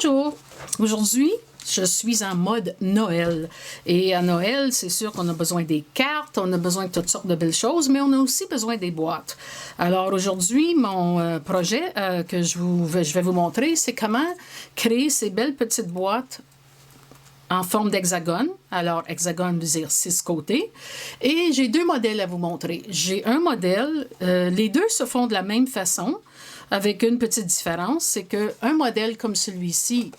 Bonjour! Aujourd'hui, je suis en mode Noël. Et à Noël, c'est sûr qu'on a besoin des cartes, on a besoin de toutes sortes de belles choses, mais on a aussi besoin des boîtes. Alors aujourd'hui, mon projet que je vais vous montrer, c'est comment créer ces belles petites boîtes en forme d'hexagone. Alors, hexagone veut dire 6 côtés. Et j'ai deux modèles à vous montrer. J'ai un modèle, les deux se font de la même façon, avec une petite différence, c'est qu'un modèle comme celui-ci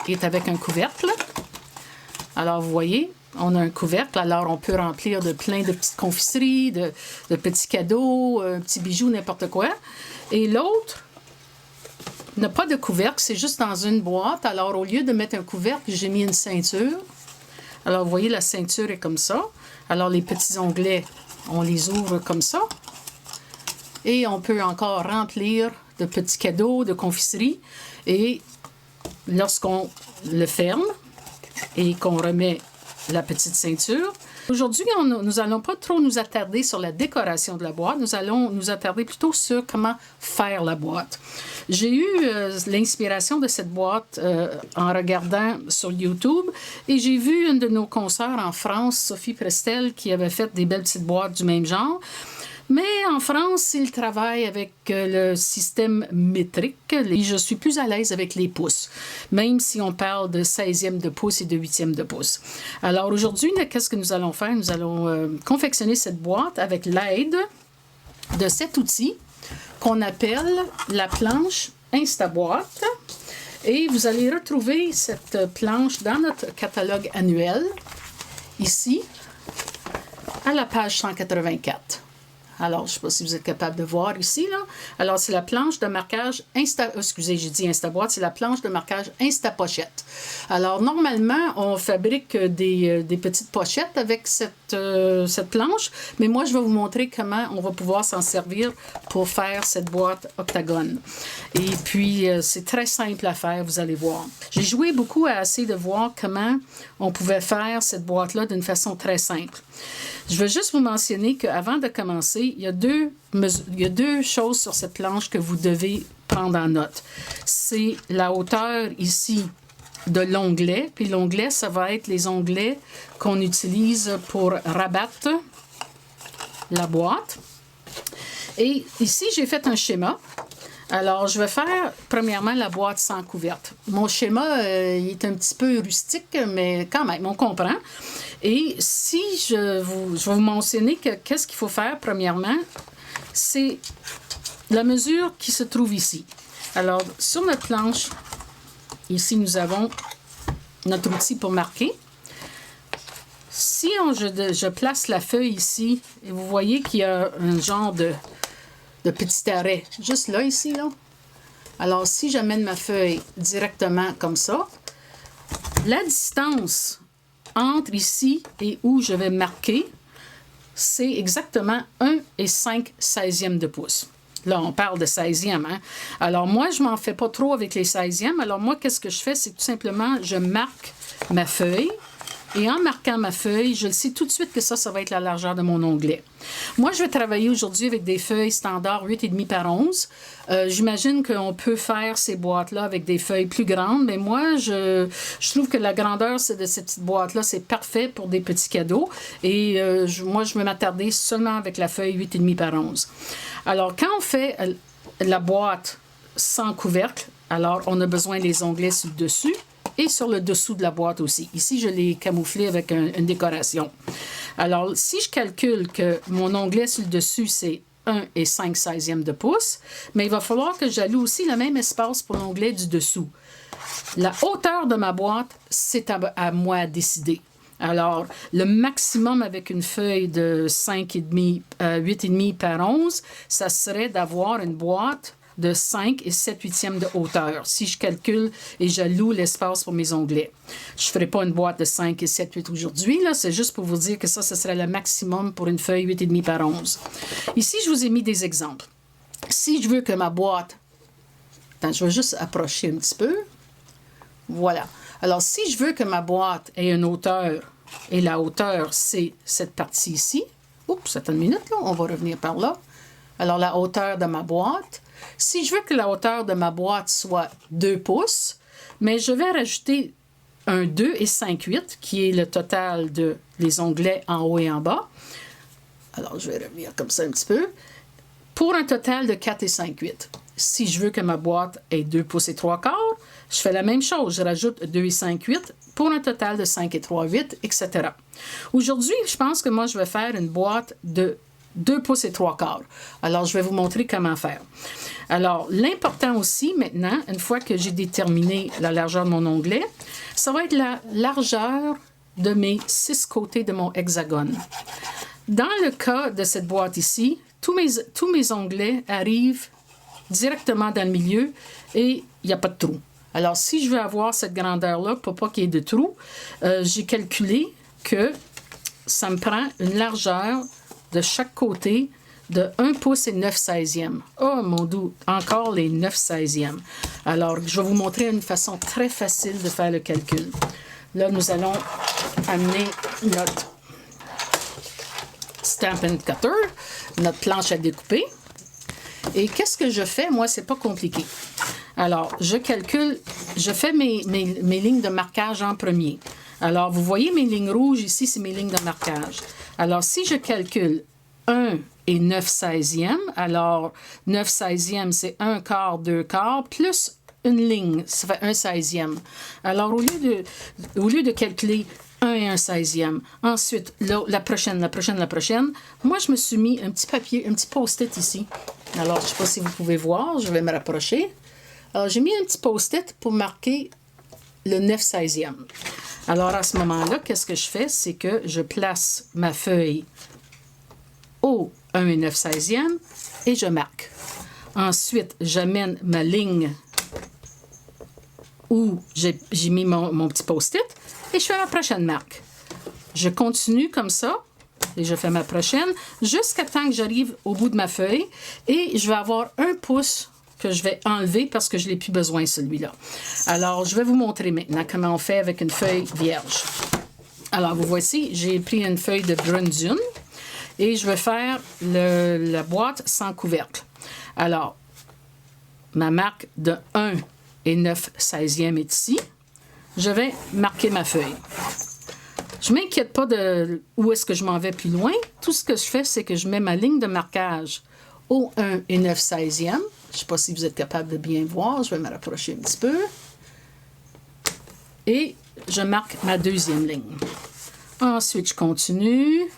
est avec un couvercle. Alors, vous voyez, on a un couvercle, alors on peut remplir de plein de petites confiseries, de petits cadeaux, petits bijoux, n'importe quoi. Et l'autre n'a pas de couvercle, c'est juste dans une boîte. Alors, au lieu de mettre un couvercle, j'ai mis une ceinture. Alors, vous voyez, la ceinture est comme ça. Alors, les petits onglets, on les ouvre comme ça. Et on peut encore remplir de petits cadeaux, de confiseries. Et lorsqu'on le ferme et qu'on remet la petite ceinture, aujourd'hui, nous n'allons pas trop nous attarder sur la décoration de la boîte. Nous allons nous attarder plutôt sur comment faire la boîte. J'ai eu l'inspiration de cette boîte en regardant sur YouTube et j'ai vu une de nos consoeurs en France, Sophie Prestel, qui avait fait des belles petites boîtes du même genre. Mais en France, ils travaillent avec le système métrique et je suis plus à l'aise avec les pouces, même si on parle de 16e de pouce et de 8e de pouce. Alors aujourd'hui, qu'est-ce que nous allons faire? Nous allons confectionner cette boîte avec l'aide de cet outil qu'on appelle la planche Instaboîte. Et vous allez retrouver cette planche dans notre catalogue annuel, ici, à la page 184. Alors, je ne sais pas si vous êtes capable de voir ici, là. Alors, c'est la planche de marquage excusez, j'ai dit Instaboîte, c'est la planche de marquage Instapochette. Alors, normalement, on fabrique des petites pochettes avec cette planche, mais moi, je vais vous montrer comment on va pouvoir s'en servir pour faire cette boîte octagone. Et puis, c'est très simple à faire, vous allez voir. J'ai joué beaucoup à essayer de voir comment on pouvait faire cette boîte-là d'une façon très simple. Je veux juste vous mentionner qu'avant de commencer, il y a deux choses sur cette planche que vous devez prendre en note. C'est la hauteur ici de l'onglet, puis l'onglet, ça va être les onglets qu'on utilise pour rabattre la boîte. Et ici, j'ai fait un schéma. Alors, je vais faire, premièrement, la boîte sans couvercle. Mon schéma, il est un petit peu rustique, mais quand même, on comprend. Et si je vais vous mentionner qu'est-ce qu'il faut faire, premièrement, c'est la mesure qui se trouve ici. Alors, sur notre planche, ici, nous avons notre outil pour marquer. Si je place la feuille ici, et vous voyez qu'il y a un genre de petit arrêt, juste là, ici, là. Alors, si j'amène ma feuille directement comme ça, la distance entre ici et où je vais marquer, c'est exactement 1 et 5/16e de pouce. Là, on parle de 16e, hein? Alors, moi, je ne m'en fais pas trop avec les 16e. Alors, moi, qu'est-ce que je fais? C'est tout simplement, je marque ma feuille. Et en marquant ma feuille, je le sais tout de suite que ça va être la largeur de mon onglet. Moi, je vais travailler aujourd'hui avec des feuilles standard 8,5 par 11. J'imagine qu'on peut faire ces boîtes-là avec des feuilles plus grandes, mais moi, je trouve que la grandeur de ces petites boîtes-là, c'est parfait pour des petits cadeaux. Et moi, je vais m'attarder seulement avec la feuille 8,5 par 11. Alors, quand on fait la boîte sans couvercle, alors on a besoin des onglets sur le dessus. Et sur le dessous de la boîte aussi. Ici, je l'ai camouflé avec une décoration. Alors, si je calcule que mon onglet sur le dessus, c'est 1 et 5/16e de pouce, mais il va falloir que j'alloue aussi le même espace pour l'onglet du dessous. La hauteur de ma boîte, c'est à moi à décider. Alors, le maximum avec une feuille de 8,5 par 11, ça serait d'avoir une boîte de 5 et 7/8e de hauteur, si je calcule et j'alloue l'espace pour mes onglets. Je ne ferai pas une boîte de 5 et 7/8 aujourd'hui, là, c'est juste pour vous dire que ça, ce serait le maximum pour une feuille 8,5 par 11. Ici, je vous ai mis des exemples. Si je veux que ma boîte... Attends, je vais juste approcher un petit peu. Voilà. Alors, si je veux que ma boîte ait une hauteur, et la hauteur, c'est cette partie ici. Oups, attends une minute, là, on va revenir par là. Alors, la hauteur de ma boîte... Si je veux que la hauteur de ma boîte soit 2 pouces, mais je vais rajouter un 2 et 5/8, qui est le total de les onglets en haut et en bas. Alors, je vais revenir comme ça un petit peu. Pour un total de 4 et 5/8. Si je veux que ma boîte ait 2 pouces et 3/4, je fais la même chose. Je rajoute 2 et 5/8 pour un total de 5 et 3/8, etc. Aujourd'hui, je pense que moi, je vais faire une boîte de 2 pouces et 3/4. Alors, je vais vous montrer comment faire. Alors, l'important aussi, maintenant, une fois que j'ai déterminé la largeur de mon onglet, ça va être la largeur de mes 6 côtés de mon hexagone. Dans le cas de cette boîte ici, tous mes onglets arrivent directement dans le milieu et il n'y a pas de trou. Alors, si je veux avoir cette grandeur-là pour pas qu'il y ait de trou, j'ai calculé que ça me prend une largeur de chaque côté de 1 pouce et 9/16e. Oh mon doux, encore les 9/16e. Alors, je vais vous montrer une façon très facile de faire le calcul. Là, nous allons amener notre Stampin' Cutter, notre planche à découper. Et qu'est-ce que je fais? Moi, c'est pas compliqué. Alors, je calcule, je fais mes lignes de marquage en premier. Alors, vous voyez mes lignes rouges ici, c'est mes lignes de marquage. Alors, si je calcule 1 et 9/16e, alors 9/16e, c'est 1/4, 2/4, plus une ligne, ça fait 1/16e. Alors, au lieu de calculer 1 et 1/16e, ensuite, la prochaine, moi, je me suis mis un petit papier, un petit post-it ici. Alors, je ne sais pas si vous pouvez voir, je vais me rapprocher. Alors, j'ai mis un petit post-it pour marquer le 9/16e. Alors, à ce moment-là, qu'est-ce que je fais? C'est que je place ma feuille au 1 et 9/16e et je marque. Ensuite, j'amène ma ligne où j'ai mis mon petit post-it et je fais ma prochaine marque. Je continue comme ça et je fais ma prochaine jusqu'à temps que j'arrive au bout de ma feuille et je vais avoir 1 pouce que je vais enlever parce que je n'ai plus besoin celui-là. Alors, je vais vous montrer maintenant comment on fait avec une feuille vierge. Alors, vous voici, j'ai pris une feuille de Brunzune et je vais faire la boîte sans couvercle. Alors, ma marque de 1 et 9/16e est ici. Je vais marquer ma feuille. Je ne m'inquiète pas de où est-ce que je m'en vais plus loin. Tout ce que je fais, c'est que je mets ma ligne de marquage au 1 et 9/16e. Je ne sais pas si vous êtes capable de bien voir. Je vais me rapprocher un petit peu. Et je marque ma deuxième ligne. Ensuite, je continue.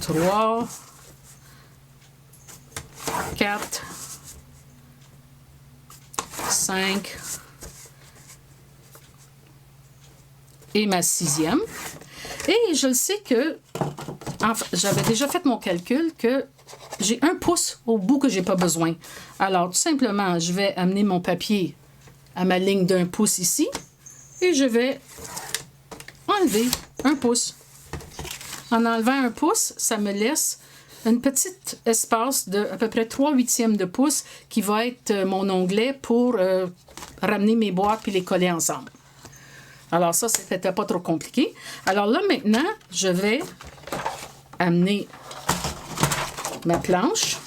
3, 4, 5 et ma 6e. Et je le sais que, enfin, j'avais déjà fait mon calcul que j'ai 1 pouce au bout que je n'ai pas besoin. Alors, tout simplement, je vais amener mon papier à ma ligne d'1 pouce ici et je vais enlever 1 pouce. En enlevant 1 pouce, ça me laisse un petit espace de à peu près 3/8 de pouce qui va être mon onglet pour ramener mes boîtes puis les coller ensemble. Alors ça, c'était pas trop compliqué. Alors là, maintenant, je vais amener ma planche.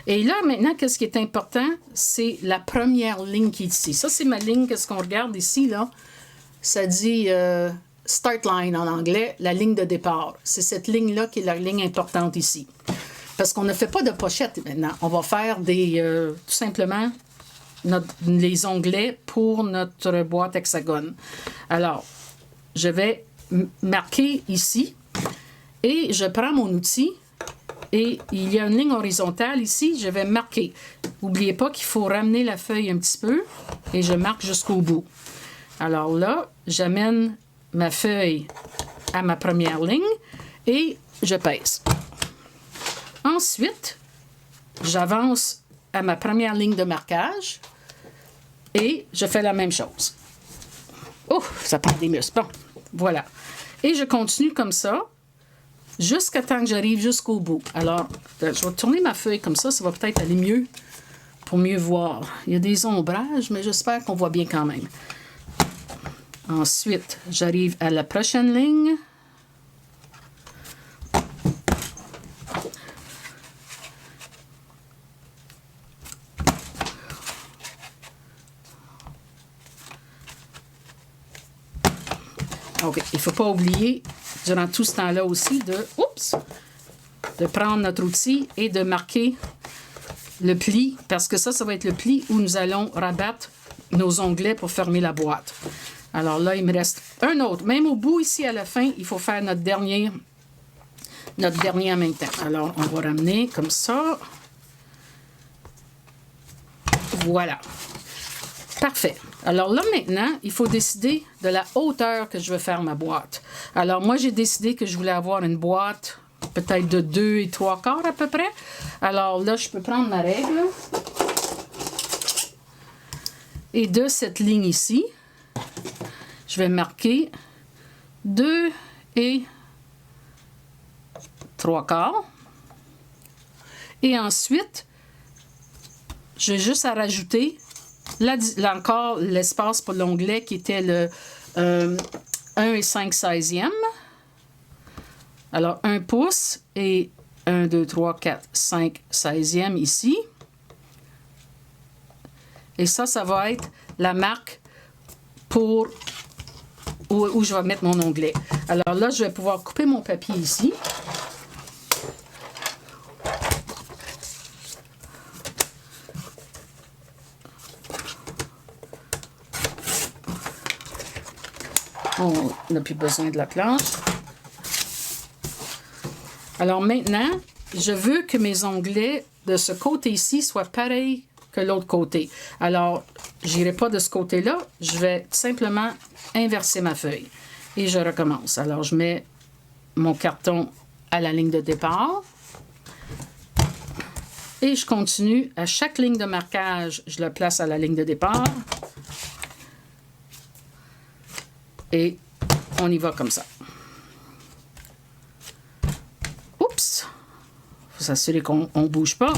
Et là, maintenant, qu'est-ce qui est important? C'est la première ligne qui est ici. Ça, c'est ma ligne, qu'est-ce qu'on regarde ici, là? Ça dit Start Line en anglais, la ligne de départ. C'est cette ligne-là qui est la ligne importante ici. Parce qu'on ne fait pas de pochette maintenant. On va faire tout simplement les onglets pour notre boîte hexagone. Alors, je vais marquer ici et je prends mon outil et il y a une ligne horizontale ici, je vais marquer. N'oubliez pas qu'il faut ramener la feuille un petit peu et je marque jusqu'au bout. Alors là, j'amène ma feuille à ma première ligne et je pèse. Ensuite, j'avance à ma première ligne de marquage et je fais la même chose. Oh, ça prend des muscles. Bon, voilà. Et je continue comme ça jusqu'à temps que j'arrive jusqu'au bout. Alors, je vais tourner ma feuille comme ça va peut-être aller mieux pour mieux voir. Il y a des ombrages, mais j'espère qu'on voit bien quand même. Ensuite, j'arrive à la prochaine ligne. il ne faut pas oublier, durant tout ce temps-là aussi, de prendre notre outil et de marquer le pli, parce que ça va être le pli où nous allons rabattre nos onglets pour fermer la boîte. Alors là, il me reste un autre. Même au bout, ici, à la fin, il faut faire notre dernier en même temps. Alors, on va ramener comme ça. Voilà. Parfait. Alors là, maintenant, il faut décider de la hauteur que je veux faire ma boîte. Alors, moi, j'ai décidé que je voulais avoir une boîte peut-être de 2 3/4 à peu près. Alors là, je peux prendre ma règle. Et de cette ligne ici, je vais marquer 2 3/4. Et ensuite, j'ai juste à rajouter là encore l'espace pour l'onglet qui était le 1 5/16e. Alors 1 pouce et 1, 2, 3, 4, 5 16e ici. Et ça va être la marque pour où je vais mettre mon onglet. Alors là, je vais pouvoir couper mon papier ici. On n'a plus besoin de la planche. Alors maintenant, je veux que mes onglets de ce côté-ci soient pareils que l'autre côté. Alors, je n'irai pas de ce côté-là. Je vais simplement inverser ma feuille. Et je recommence. Alors, je mets mon carton à la ligne de départ. Et je continue. À chaque ligne de marquage, je le place à la ligne de départ. Et on y va comme ça. Oups! Il faut s'assurer qu'on ne bouge pas.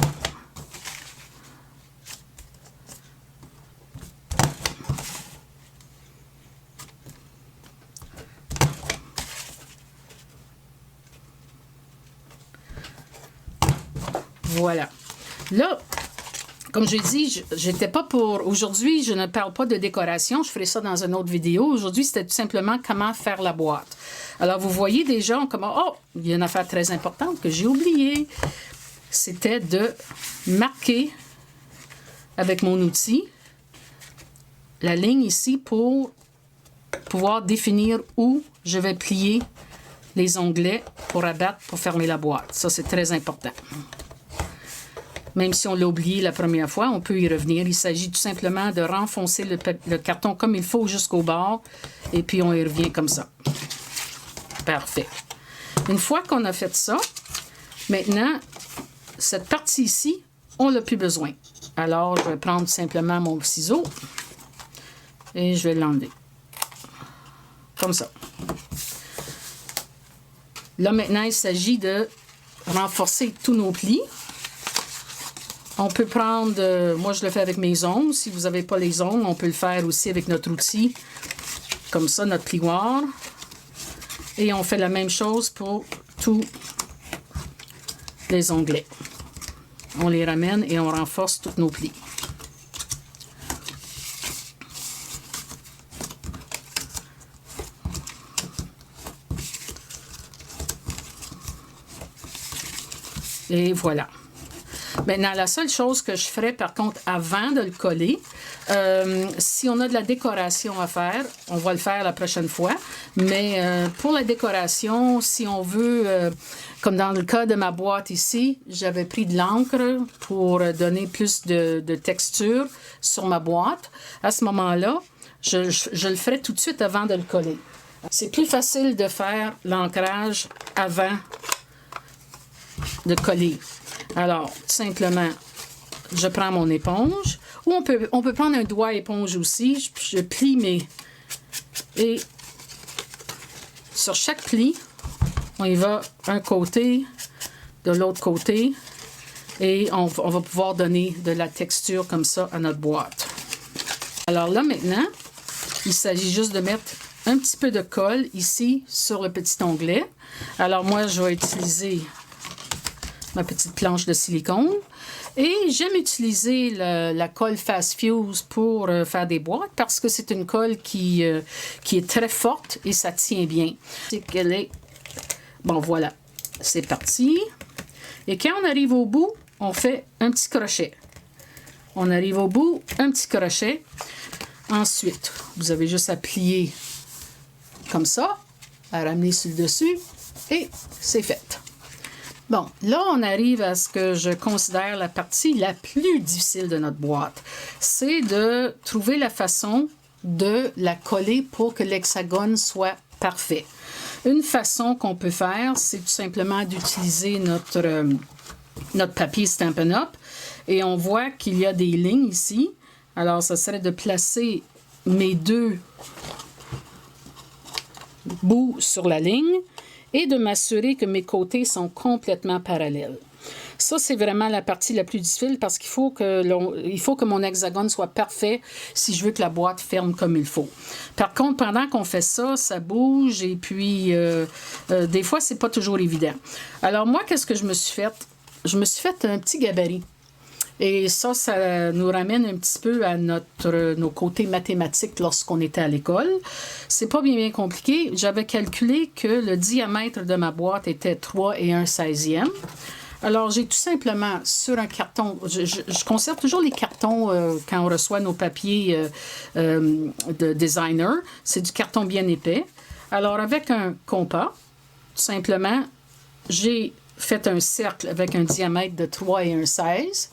Voilà. Là, comme j'ai dit, j'étais pas pour... Aujourd'hui, je ne parle pas de décoration. Je ferai ça dans une autre vidéo. Aujourd'hui, c'était tout simplement comment faire la boîte. Alors, vous voyez des gens comme... Oh, il y a une affaire très importante que j'ai oubliée. C'était de marquer avec mon outil la ligne ici pour pouvoir définir où je vais plier les onglets pour abattre, pour fermer la boîte. Ça, c'est très important. Même si on l'a oublié la première fois, on peut y revenir. Il s'agit tout simplement de renfoncer le carton comme il faut jusqu'au bord. Et puis, on y revient comme ça. Parfait. Une fois qu'on a fait ça, maintenant, cette partie ici, on n'a plus besoin. Alors, je vais prendre simplement mon ciseau et je vais l'enlever. Comme ça. Là, maintenant, il s'agit de renforcer tous nos plis. On peut prendre, moi je le fais avec mes ongles. Si vous n'avez pas les ongles, on peut le faire aussi avec notre outil. Comme ça, notre plioir. Et on fait la même chose pour tous les onglets. On les ramène et on renforce tous nos plis. Et voilà. Maintenant, la seule chose que je ferais, par contre, avant de le coller, si on a de la décoration à faire, on va le faire la prochaine fois. Mais pour la décoration, si on veut, comme dans le cas de ma boîte ici, j'avais pris de l'encre pour donner plus de texture sur ma boîte. À ce moment-là, je le ferai tout de suite avant de le coller. C'est plus facile de faire l'ancrage avant de coller. Alors, tout simplement, je prends mon éponge. Ou on peut prendre un doigt éponge aussi. Je plie mes... Et sur chaque pli, on y va un côté, de l'autre côté. Et on va pouvoir donner de la texture comme ça à notre boîte. Alors là, maintenant, il s'agit juste de mettre un petit peu de colle ici sur le petit onglet. Alors moi, je vais utiliser ma petite planche de silicone. Et j'aime utiliser la colle Fast Fuse pour faire des boîtes parce que c'est une colle qui est très forte et ça tient bien. C'est qu'elle est... Bon, voilà, c'est parti. Et quand on arrive au bout, on fait un petit crochet. On arrive au bout, un petit crochet. Ensuite, vous avez juste à plier comme ça, à ramener sur le dessus et c'est fait. Bon, là, on arrive à ce que je considère la partie la plus difficile de notre boîte. C'est de trouver la façon de la coller pour que l'hexagone soit parfait. Une façon qu'on peut faire, c'est tout simplement d'utiliser notre papier Stampin' Up. Et on voit qu'il y a des lignes ici. Alors, ça serait de placer mes deux bouts sur la ligne et de m'assurer que mes côtés sont complètement parallèles. Ça, c'est vraiment la partie la plus difficile parce qu'il faut que mon hexagone soit parfait si je veux que la boîte ferme comme il faut. Par contre, pendant qu'on fait ça, ça bouge et puis des fois, c'est pas toujours évident. Alors moi, qu'est-ce que je me suis fait? Je me suis fait un petit gabarit. Et ça nous ramène un petit peu à nos côtés mathématiques lorsqu'on était à l'école. C'est pas bien compliqué. J'avais calculé que le diamètre de ma boîte était 3 et 1/16e. Alors, j'ai tout simplement sur un carton, je conserve toujours les cartons quand on reçoit nos papiers de designer. C'est du carton bien épais. Alors, avec un compas, tout simplement, j'ai fait un cercle avec un diamètre de 3 et 1/16.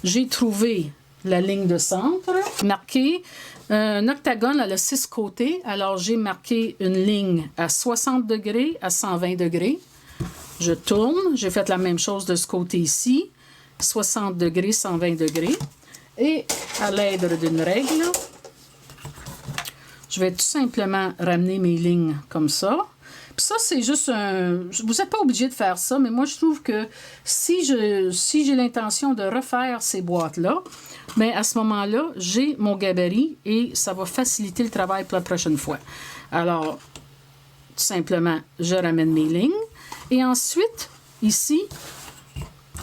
J'ai trouvé la ligne de centre, marqué un octagone, elle a 6 côtés. Alors, j'ai marqué une ligne à 60 degrés, à 120 degrés. Je tourne, j'ai fait la même chose de ce côté ici, 60 degrés, 120 degrés. Et à l'aide d'une règle, je vais tout simplement ramener mes lignes comme ça. Puis ça, c'est juste un... Vous n'êtes pas obligé de faire ça, mais moi, je trouve que si j'ai l'intention de refaire ces boîtes-là, bien, à ce moment-là, j'ai mon gabarit et ça va faciliter le travail pour la prochaine fois. Alors, tout simplement, je ramène mes lignes. Et ensuite, ici,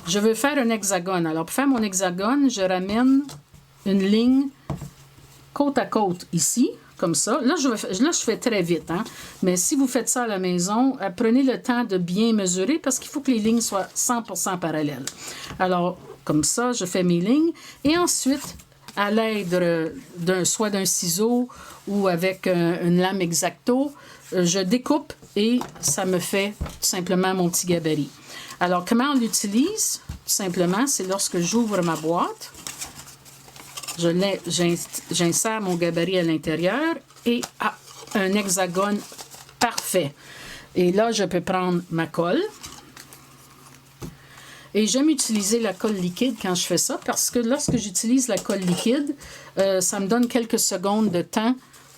je veux faire un hexagone. Alors, pour faire mon hexagone, je ramène une ligne côte à côte ici. Comme ça. Là, je fais très vite. Hein? Mais si vous faites ça à la maison, prenez le temps de bien mesurer parce qu'il faut que les lignes soient 100% parallèles. Alors, comme ça, je fais mes lignes. Et ensuite, à l'aide soit d'un ciseau ou avec une lame X-Acto, je découpe et ça me fait tout simplement mon petit gabarit. Alors, comment on l'utilise? Tout simplement, c'est lorsque j'ouvre ma boîte. J'insère mon gabarit à l'intérieur et un hexagone parfait. Et là, je peux prendre ma colle. Et j'aime utiliser la colle liquide quand je fais ça parce que lorsque j'utilise la colle liquide, ça me donne quelques secondes de temps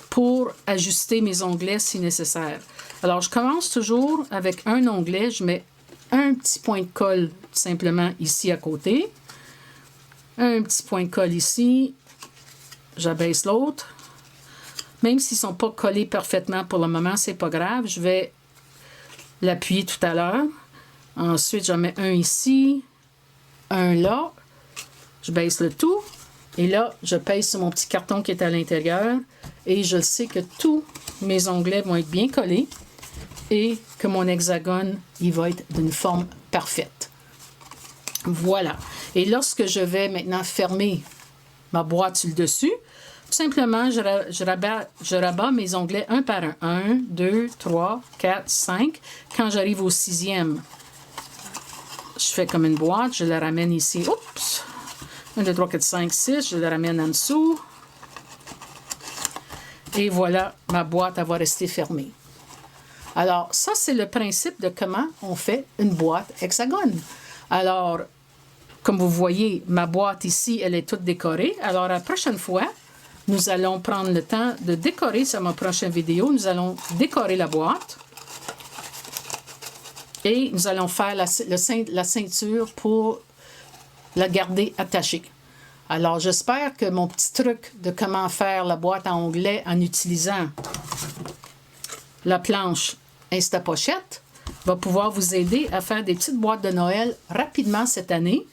pour ajuster mes onglets si nécessaire. Alors, je commence toujours avec un onglet. Je mets un petit point de colle tout simplement ici à côté. Un petit point de colle ici. J'abaisse l'autre. Même s'ils ne sont pas collés parfaitement pour le moment, c'est pas grave. Je vais l'appuyer tout à l'heure. Ensuite, j'en mets un ici, un là. Je baisse le tout. Et là, je pèse sur mon petit carton qui est à l'intérieur. Et je sais que tous mes onglets vont être bien collés. Et que mon hexagone, il va être d'une forme parfaite. Voilà. Et lorsque je vais maintenant fermer ma boîte sur le dessus, tout simplement, je rabats mes onglets un par un. 1, 2, 3, 4, 5. Quand j'arrive au 6e, je fais comme une boîte. Je la ramène ici. Oups! 1, 2, 3, 4, 5, 6. Je la ramène en dessous. Et voilà, ma boîte, elle va rester fermée. Alors, ça, c'est le principe de comment on fait une boîte hexagone. Alors, comme vous voyez, ma boîte ici, elle est toute décorée. Alors, la prochaine fois, nous allons prendre le temps de décorer, sur ma prochaine vidéo, nous allons décorer la boîte. Et nous allons faire la ceinture pour la garder attachée. Alors, j'espère que mon petit truc de comment faire la boîte à onglets en utilisant la planche Instapochette va pouvoir vous aider à faire des petites boîtes de Noël rapidement cette année.